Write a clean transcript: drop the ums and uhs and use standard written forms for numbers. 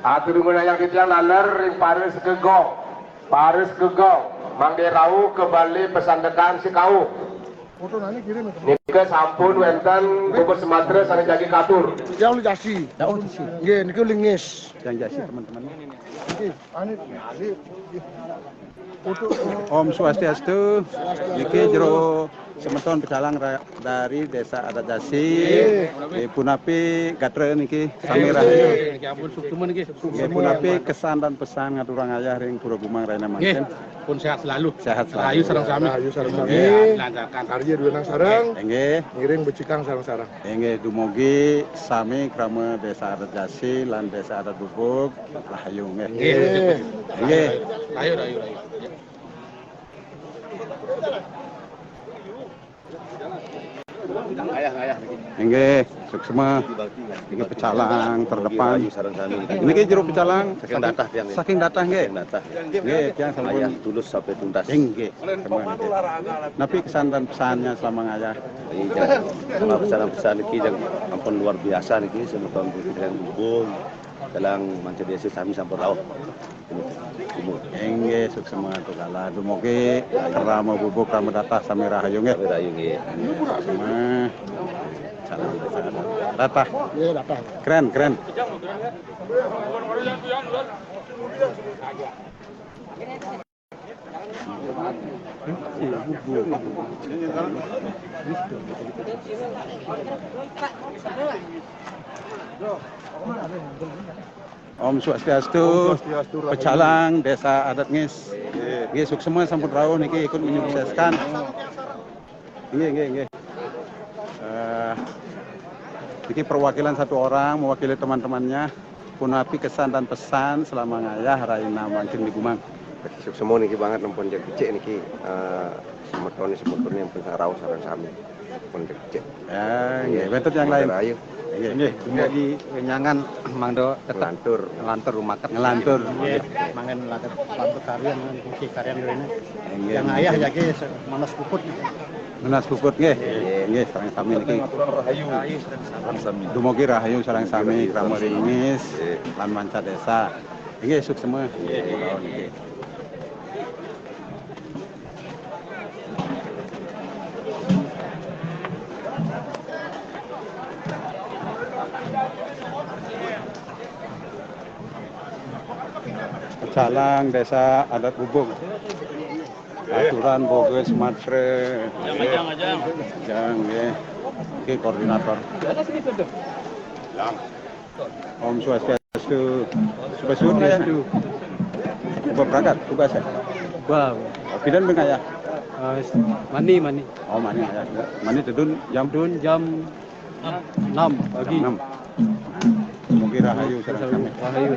Atur gunanya kita laler ring Paris ke gong. Paris ke gong. Mangge rau kembali pesandekan si kau. Nika sampun wenten bubur Sumatera sareng jagi katur. Yang jasi. Nggih niku lingis. Yang jasi teman-teman. Nggih, Om Swastiastu. Niki jero semeton pecalang dari Desa Adat Jasi. Punapi gatre niki sami rahayu. Niki ampun sukma niki. Nggih punapi kesan dan pesan ngaturang ayah ring Pura Gumang Raina Mangken. Pun sehat selalu. Sehat selalu. Rahayu sareng sami. Rahayu sareng sami. Lancarkan. Karya dua nang sareng. Nggih. Ngiring becikang sareng-sareng. Nggih dumugi sami krama Desa Adat Jasi lan Desa Adat Bubuk rahayu nggih. Nggih. Rahayu. Nggih, suksma. Niki pecalang terdepan. Niki jero pecalang saking datah nggih. Nggih, tiyang sampun tulus sampai tuntas. nggih. Napi kesan dan pesannya selama ngayah. Sama pesan-pesan ini yang ampun luar biasa niki semeton pikiran hubung dalam manca desa sami sampun rawuh. Nggih, suksma tukala dumugi rama bubuk rama datah sami rahayu nggih. Rahayu nggih. Suksma. Salam desa datah. Nggih, datang. Keren. Om Swastiastu, pecalang Desa Adat Ngis. Nggih suksma sampun rawuh niki ikut menyukseskan. Nggih. Niki perwakilan satu orang mewakili teman-temannya punapi kesan dan pesan selama ngayah Raina Mangken di Gumang. Semua niki banget nempon jak kecik niki semeton yang pun rawuh sareng sami. Pun jak kecik. Nggih, betul yang lain. Rahayu. Nggih, dumugi nyangan mangdo Ngelantur rumaket. ngelantur. Mangen lantar karyan fungsi karyan rene. Nggih. Yang ayah jagi manas puput. Menas puput nggih. Nggih, sareng sami niki. Dumugi rahayu sareng sami krama ringis lan manca desa. Nggih, suksma. Nggih. Pecalang Desa Adat Bubuk. Aturan Bogor Sumatera. Jangan nggih. Iki koordinator. Om Swastiastu. Subasud ya. Coba berangkat tugas ya. Wow. Pidan bengaya. Mani. Oh mani ya. Mani tedun jam Jam 6 pagi. 6. Mungkin rahayu sareng kami. Rahayu.